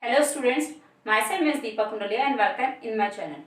Hello students, myself miss Deepa Kundaliya and welcome in my channel.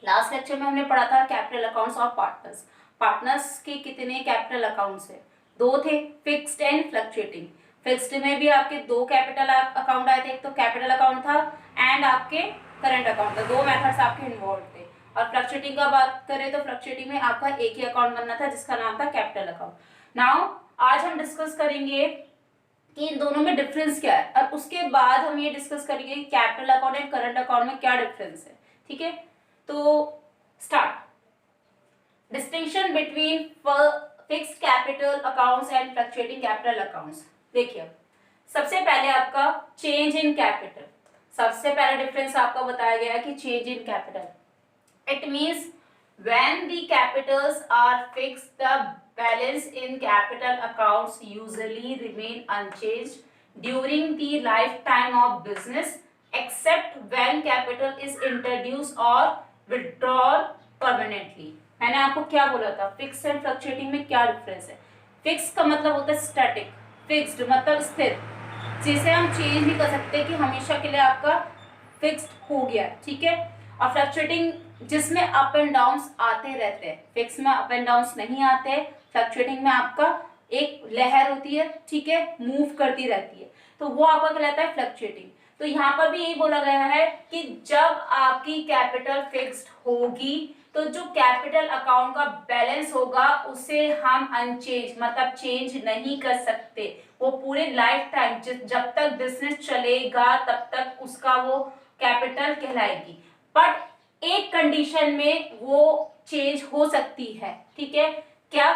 Last lecture में हमने पढ़ा था capital accounts of partners. Partners के कितने कैपिटल अकाउंट्स है? दो थे, फिक्स्ड एंड फ्लक्चुएटिंग। फिक्स्ड में भी आपके दो कैपिटल अकाउंट आए थे, एक तो कैपिटल अकाउंट था एंड आपके करंट अकाउंट था। दो मेथड्स आपके इन्वॉल्व थे। और फ्लक्चुएटिंग का बात करें तो फ्लक्चुएटिंग में आपका एक ही अकाउंट बनना था जिसका नाम था कैपिटल अकाउंट। नाउ आज हम डिस्कस करेंगे कि इन दोनों में डिफरेंस क्या है, और उसके बाद हम ये डिस्कस करेंगे कि capital account and current account में क्या डिफरेंस है। ठीक है, तो start. Distinction between fixed capital accounts and fluctuating capital accounts. देखिए, सबसे पहले आपका चेंज इन कैपिटल। सबसे पहला डिफरेंस आपका बताया गया है कि change in capital. It means when the capitals are fixed, the balance in capital accounts usually remain unchanged during the lifetime of business, except when capital is introduced or withdrawn permanently. मैंने आपको क्या बोला था, fix and fluctuating में क्या difference है? Fix का मतलब होता है स्टैटिक, फिक्स्ड मतलब स्थिर, जिसे हम चेंज नहीं कर सकते कि हमेशा के लिए आपका फिक्स्ड हो गया। ठीक है, और फ्लक्चुएटिंग जिसमें अप एंड डाउन्स आते रहते हैं। फिक्स में अप एंड डाउन्स नहीं आते, फ्लक्चुएटिंग में आपका एक लहर होती है, ठीक है, मूव करती रहती है, तो वो आपका कहलाता है फ्लक्चुएटिंग। तो यहाँ पर भी यही बोला गया है कि जब आपकी कैपिटल फिक्स्ड होगी तो जो कैपिटल अकाउंट का बैलेंस होगा उसे हम अनचेंज मतलब चेंज नहीं कर सकते। वो पूरे लाइफ टाइम जब तक बिजनेस चलेगा तब तक उसका वो कैपिटल कहलाएगी। बट एक कंडीशन में वो चेंज हो सकती है। ठीक है, क्या?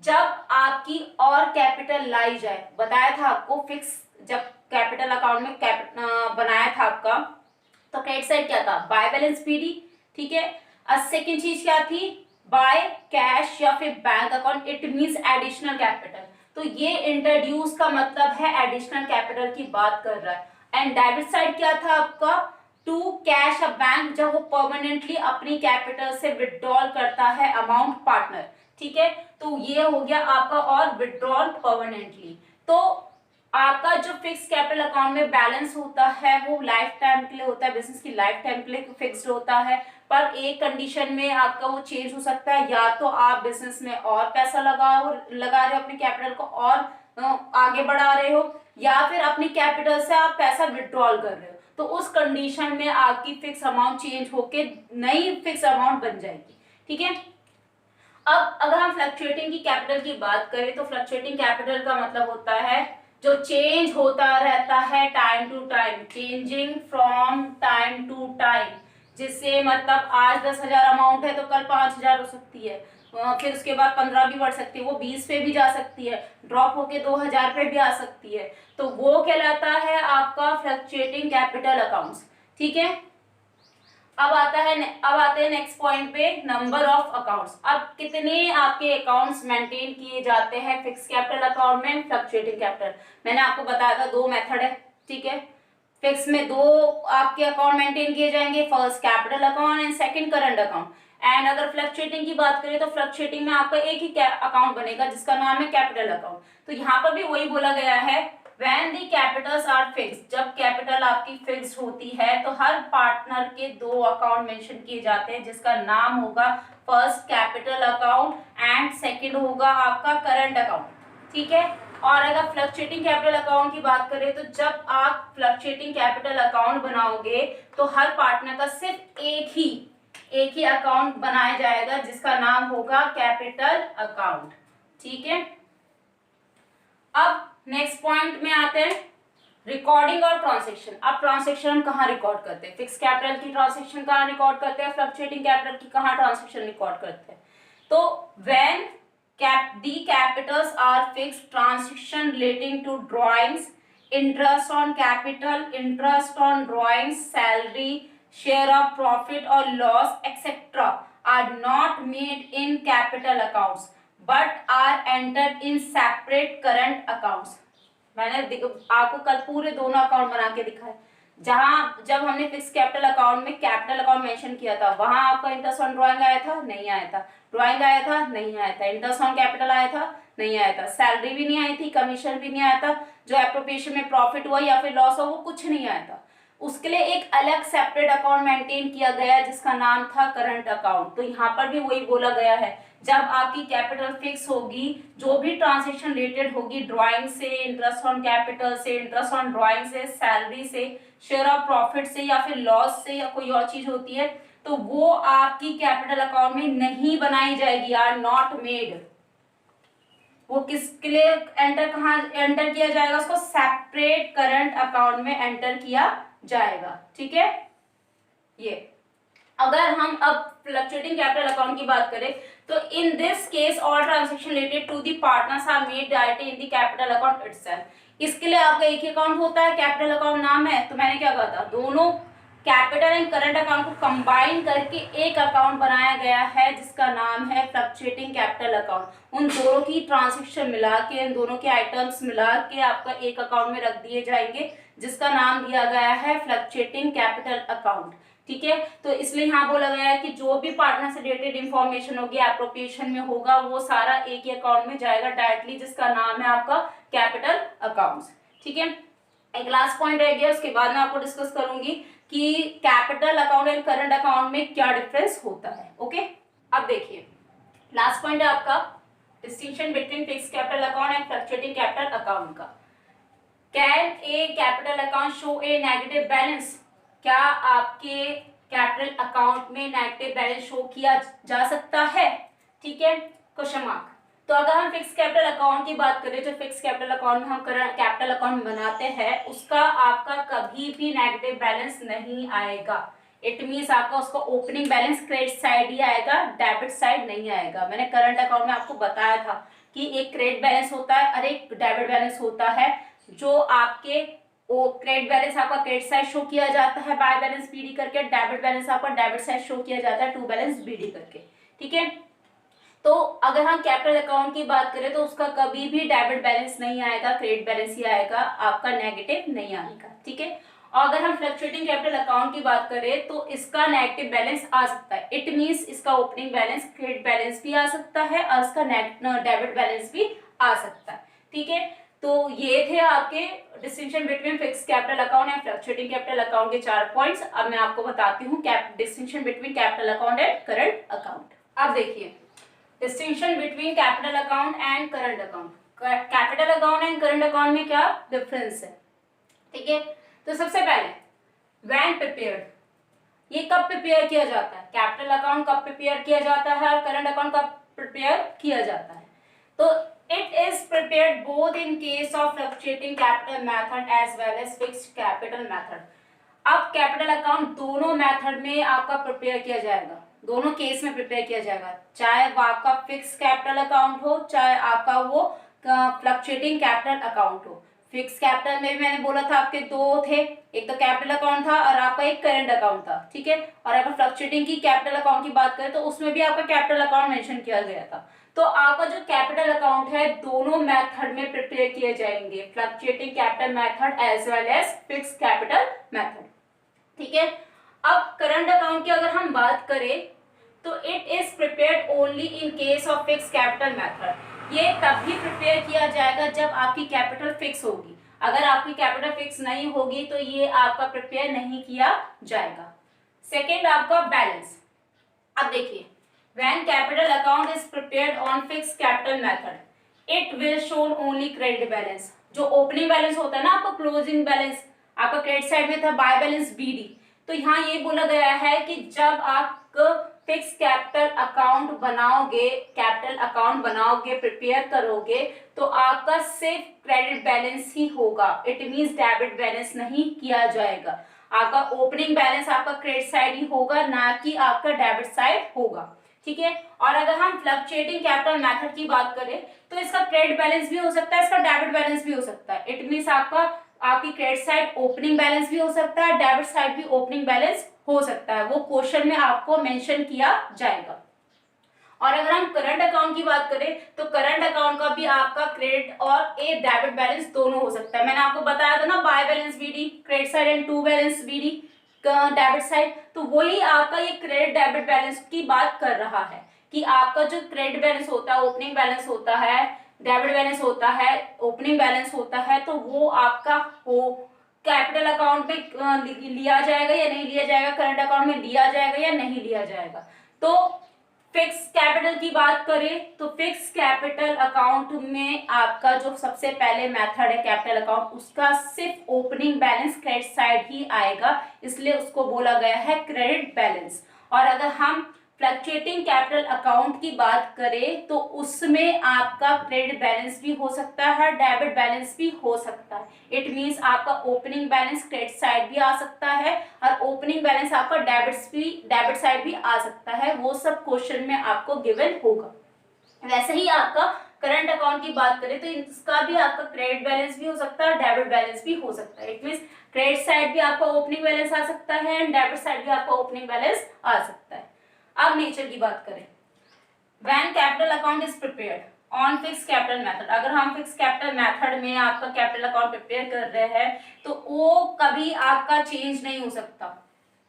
जब आपकी और कैपिटल लाई जाए। बताया था आपको, फिक्स जब कैपिटल अकाउंट में बनाया था आपका, तो क्रेडिट साइड क्या था? By balance PD. ठीक है, और सेकेंड चीज क्या थी? बाय कैश या फिर bank account. It means additional capital. तो ये इंट्रोड्यूस का मतलब है एडिशनल कैपिटल की बात कर रहा है। एंड डेबिट साइड क्या था आपका? टू कैश अ बैंक, जब वो परमानेंटली अपनी कैपिटल से विड्रॉल करता है अमाउंट पार्टनर। ठीक है, तो ये हो गया आपका और विड्रॉल परमानेंटली। तो आपका जो फिक्स कैपिटल अकाउंट में बैलेंस होता है वो लाइफ टाइम के लिए होता है, बिजनेस की लाइफ टाइम के लिए फिक्स्ड होता है। पर एक कंडीशन में आपका वो चेंज हो सकता है, या तो आप बिजनेस में और पैसा लगा रहे हो, अपने कैपिटल को और आगे बढ़ा रहे हो, या फिर अपनी कैपिटल से आप पैसा विड्रॉल कर रहे हो। तो उस कंडीशन में आपकी फिक्स अमाउंट चेंज होके नई फिक्स अमाउंट बन जाएगी। ठीक है, अब अगर हम फ्लक्चुएटिंग की कैपिटल की बात करें तो फ्लक्चुएटिंग कैपिटल का मतलब होता है जो चेंज होता रहता है time to time, changing from time to time. जिससे मतलब आज 10,000 अमाउंट है तो कल 5,000 हो सकती है, फिर उसके बाद 15 भी बढ़ सकती है, वो 20 पे भी जा सकती है, ड्रॉप होके 2,000 पे भी आ सकती है। तो वो कहलाता है आपका फ्लक्चुएटिंग कैपिटल अकाउंट्स। ठीक है, अब आते हैं नेक्स्ट पॉइंट पे, नंबर ऑफ अकाउंट्स। अब कितने आपके अकाउंट्स मेंटेन किए जाते हैं फिक्स कैपिटल अकाउंट में, फ्लक्चुएटिंग कैपिटल? मैंने आपको बताया था दो मेथड है। ठीक है, फिक्स में दो आपके अकाउंट मेंटेन किए जाएंगे, first capital account and second current account. And अगर फ्लक्चुएटिंग की बात करें तो फ्लक्चुएटिंग में आपका एक ही अकाउंट बनेगा जिसका नाम है कैपिटल अकाउंट। तो यहाँ पर भी वही बोला गया है, when the capitals are fixed, जब कैपिटल आपकी फिक्स्ड होती है तो हर पार्टनर के दो अकाउंट मेंशन किए जाते हैं जिसका नाम होगा first capital account and second होगा आपका करंट अकाउंट। ठीक है, और अगर फ्लक्चुएटिंग कैपिटल अकाउंट की बात करें तो जब आप फ्लक्चुएटिंग कैपिटल अकाउंट बनाओगे तो हर पार्टनर का सिर्फ एक ही अकाउंट बनाया जाएगा जिसका नाम होगा कैपिटल अकाउंट। ठीक है, अब नेक्स्ट पॉइंट में आते हैं, रिकॉर्डिंग और ट्रांसैक्शन। अब ट्रांसैक्शन हम कहाँ रिकॉर्ड करते हैं? फिक्स कैपिटल की ट्रांसैक्शन कहाँ रिकॉर्ड करते हैं, फ्लक्चुएटिंग कैपिटल की कहाँ ट्रांसैक्शन रिकॉर्ड करते हैं? तो when the capitals are fixed, transaction relating to drawings, interest on capital, interest on drawings, salary, share of profit or loss, etc. are not made in capital accounts but are entered in separate current accounts. मैंने आपको कल पूरे दोनों account बना के दिखाए, जहां जब हमने फिक्स कैपिटल अकाउंट में कैपिटल अकाउंट मेंशन किया था वहां आपका इंटरेस्ट ऑन ड्राइंग आया था, नहीं आया था, ड्राइंग आया था, नहीं आया था, इंटरेस्ट ऑन कैपिटल आया था, नहीं आया था, सैलरी भी नहीं आई थी, कमीशन भी नहीं आया था, जो एप्रोप्रिएशन में प्रॉफिट हुआ या फिर लॉस हुआ वो कुछ नहीं आया था। उसके लिए एक अलग सेपरेट अकाउंट मेंटेन किया गया जिसका नाम था करंट अकाउंट। तो यहाँ पर भी वही बोला गया है, जब आपकी कैपिटल फिक्स होगी, जो भी ट्रांजेक्शन रिलेटेड होगी ड्राइंग से, इंटरेस्ट ऑन कैपिटल से, इंटरेस्ट ऑन ड्राइंग से, सैलरी से, शेयर ऑफ प्रॉफिट से, या फिर लॉस से, या कोई और चीज होती है, तो वो आपकी कैपिटल अकाउंट में नहीं बनाई जाएगी, आर नॉट मेड। वो किसके लिए एंटर किया जाएगा, उसको सेपरेट करंट अकाउंट में एंटर किया जाएगा। ठीक है, ये अगर हम अब फ्लक्चुएटिंग कैपिटल अकाउंट की बात करें तो in this case all transaction related to the partners are made directly in the capital account itself. इसके लिए आपका एक ही अकाउंट होता है, कैपिटल अकाउंट नाम है। तो मैंने क्या कहा था, दोनों कैपिटल एंड करंट अकाउंट को कंबाइन करके एक अकाउंट बनाया गया है जिसका नाम है फ्लक्चुएटिंग कैपिटल अकाउंट। उन दोनों की ट्रांजैक्शन मिला के, उन दोनों के आइटम्स मिला के आपका एक अकाउंट में रख दिए जाएंगे जिसका नाम दिया गया है फ्लक्चुएटिंग कैपिटल अकाउंट। ठीक है, तो इसलिए यहाँ बोला गया है कि जो भी पार्टनर से रिलेटेड इंफॉर्मेशन होगी एप्रोप्रिएशन में होगा वो सारा एक ही अकाउंट में जाएगा डायरेक्टली, जिसका नाम है आपका कैपिटल अकाउंट्स। ठीक है, एक लास्ट पॉइंट रह गया, उसके बाद मैं आपको डिस्कस करूंगी कि capital account and current account में क्या डिफरेंस होता है। ओके, अब देखिए लास्ट पॉइंट है आपका distinction between fix capital account and fluctuating capital account का। Can a capital account show a negative balance? क्या आपके कैपिटल अकाउंट में नेगेटिव बैलेंस शो किया जा सकता है? ठीक है, क्वेश्चन मार्क। तो अगर हम फिक्स कैपिटल अकाउंट की बात करें, जो फिक्स कैपिटल अकाउंट में हम कैपिटल अकाउंट बनाते हैं उसका आपका कभी भी नेगेटिव बैलेंस नहीं आएगा। इट मीन्स आपका उसका ओपनिंग बैलेंस क्रेडिट साइड ही आएगा, डेबिट साइड नहीं आएगा। मैंने करंट अकाउंट में आपको बताया था कि एक क्रेडिट बैलेंस होता है और एक डेबिट बैलेंस होता है। जो आपके क्रेडिट बैलेंस आपका क्रेडिट साइड शो किया जाता है बाय बैलेंस बीडी करके, डेबिट बैलेंस आपका डेबिट साइड शो किया जाता है टू बैलेंस बीडी करके। ठीक है, तो अगर हम कैपिटल अकाउंट की बात करें तो उसका कभी भी डेबिट बैलेंस नहीं आएगा, क्रेडिट बैलेंस ही आएगा, आपका नेगेटिव नहीं आएगा। ठीक है, और अगर हम फ्लक्चुएटिंग कैपिटल अकाउंट की बात करें तो इसका नेगेटिव बैलेंस आ सकता है। इट मींस इसका ओपनिंग बैलेंस क्रेडिट बैलेंस भी आ सकता है और इसका डेबिट बैलेंस भी आ सकता है। ठीक है, तो ये थे आपके distinction between fix capital account and fluctuating capital account के 4 पॉइंट्स। अब मैं आपको बताती हूँ distinction between capital account and current account. अब देखिए distinction between capital account and current account. Capital account and current account में क्या डिफरेंस है? ठीक है, तो सबसे पहले व्हेन प्रिपेयर्ड, ये कब प्रिपेयर किया जाता है? कैपिटल अकाउंट कब प्रिपेयर किया जाता है और करंट अकाउंट कब प्रिपेयर किया जाता है? तो it is prepared both in case of fluctuating capital method as well as fixed capital method. अब कैपिटल अकाउंट दोनों मेथड में आपका प्रिपेयर किया जाएगा, दोनों केस में प्रिपेयर किया जाएगा, चाहे वो आपका फिक्स कैपिटल अकाउंट हो चाहे आपका वो फ्लक्चुएटिंग कैपिटल अकाउंट हो। फिक्स कैपिटल में भी मैंने बोला था आपके दो थे, एक तो कैपिटल अकाउंट था और आपका एक करंट अकाउंट था। ठीक है, और अगर फ्लक्चुएटिंग की कैपिटल अकाउंट की बात करें तो उसमें भी आपका कैपिटल अकाउंट मेंशन किया गया था। तो आपका जो कैपिटल अकाउंट है दोनों मेथड में प्रिपेयर किए जाएंगे, fluctuating capital method as well as fix capital method. ठीक है, अब करंट अकाउंट की अगर हम बात करें तो it is prepared only in case of fix capital method. ये तब भी प्रिपेयर किया जाएगा जब आपकी कैपिटल फिक्स होगी। अगर आपकी कैपिटल फिक्स नहीं होगी तो ये आपका प्रिपेयर नहीं किया जाएगा। सेकेंड आपका बैलेंस। अब देखिए when capital account is prepared on fix capital method it will show only credit balance. जो ओपनिंग बैलेंस होता है ना आपका क्लोजिंग बैलेंस, आपका क्रेडिट साइड में था बाय बैलेंस बीडी, तो यहाँ ये बोला गया है कि जब आप फिक्स कैपिटल अकाउंट बनाओगे, कैपिटल अकाउंट बनाओगे, प्रिपेयर करोगे तो आपका सिर्फ क्रेडिट बैलेंस ही होगा। इट मींस डेबिट बैलेंस नहीं किया जाएगा। आपका ओपनिंग बैलेंस आपका क्रेडिट साइड ही होगा, ना कि आपका डेबिट साइड होगा। ठीक है, और अगर हम फ्लक्चुएटिंग कैपिटल मेथड की बात करें तो इसका क्रेडिट बैलेंस भी हो सकता है, इसका डेबिट बैलेंस भी हो सकता है। इट मींस आपकी क्रेडिट साइड ओपनिंग बैलेंस भी हो सकता है, डेबिट साइड भी ओपनिंग बैलेंस हो सकता है, वो क्वेश्चन में आपको मेंशन किया जाएगा। और अगर हम करंट अकाउंट की बात करें तो करंट अकाउंट का भी आपका क्रेडिट और ए डेबिट बैलेंस दोनों हो सकता है। मैंने आपको बताया था ना by balance BD credit side and to balance BD debit side, तो वही आपका ये क्रेडिट डेबिट बैलेंस की बात कर रहा है कि आपका जो क्रेडिट बैलेंस होता है, ओपनिंग बैलेंस होता है, डेबिट बैलेंस होता है, ओपनिंग बैलेंस होता है, तो वो आपका हो कैपिटल अकाउंट में लिया जाएगा या नहीं लिया जाएगा, करंट अकाउंट में लिया जाएगा या नहीं लिया जाएगा। तो फिक्स कैपिटल की बात करें तो फिक्स कैपिटल अकाउंट में आपका जो सबसे पहले मेथड है कैपिटल अकाउंट, उसका सिर्फ ओपनिंग बैलेंस क्रेडिट साइड ही आएगा, इसलिए उसको बोला गया है क्रेडिट बैलेंस। और अगर हम फ्लक्चुएटिंग कैपिटल अकाउंट की बात करें तो उसमें आपका क्रेडिट बैलेंस भी हो सकता है, डेबिट बैलेंस भी हो सकता है। इट मींस आपका ओपनिंग बैलेंस क्रेडिट साइड भी आ सकता है और ओपनिंग बैलेंस आपका डेबिट साइड भी आ सकता है। वो सब क्वेश्चन में आपको गिवन होगा। वैसे ही आपका करंट अकाउंट की बात करें तो इसका भी आपका क्रेडिट बैलेंस भी हो सकता है, डेबिट बैलेंस भी हो सकता है। इट मींस क्रेडिट साइड भी आपका ओपनिंग बैलेंस आ सकता है एंड डेबिट साइड भी आपका ओपनिंग बैलेंस आ सकता है। अब नेचर की बात करें, when capital account is prepared on fix capital method, अगर हम फिक्स कैपिटल मेथड में आपका कैपिटल अकाउंट प्रिपेयर कर रहे हैं तो वो कभी आपका चेंज नहीं हो सकता,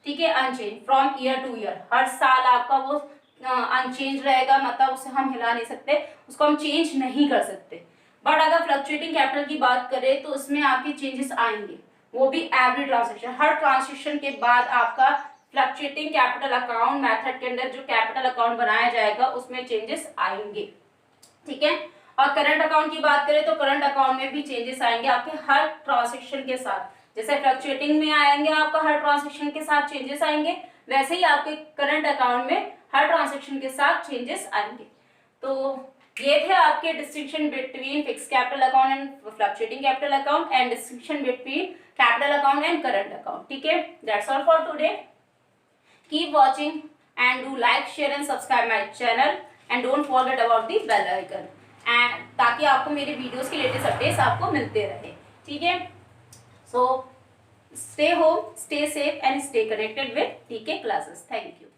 ठीक है, unchanged from year to year. हर साल आपका वो अनचेंज रहेगा, मतलब उसे हम हिला नहीं सकते, उसको हम चेंज नहीं कर सकते। बट अगर फ्लक्चुएटिंग कैपिटल की बात करें तो उसमें आपके चेंजेस आएंगे, वो भी एवरी ट्रांजेक्शन, हर ट्रांजेक्शन के बाद आपका फ्लक्चुएटिंग कैपिटल अकाउंट मेथड के अंदर जो कैपिटल अकाउंट बनाया जाएगा उसमें चेंजेस आएंगे, ठीक है। और करंट अकाउंट की बात करें तो करंट अकाउंट में भी चेंजेस आएंगे आपके हर ट्रांजेक्शन के साथ। जैसे फ्लक्चुएटिंग में आएंगे आपका हर ट्रांजेक्शन के साथ चेंजेस आएंगे, वैसे ही आपके करंट अकाउंट में हर ट्रांजेक्शन के साथ चेंजेस आएंगे। तो ये थे आपके distinction between fix capital account and fluctuating capital account and distinction between capital account and current account, ठीक है। That's all for today. Keep watching and do like, share and subscribe my channel and don't forget about the bell icon and ताकि आपको मेरे videos के latest updates आपको मिलते रहे, ठीक है। So stay home, stay safe and stay connected with TK classes. Thank you.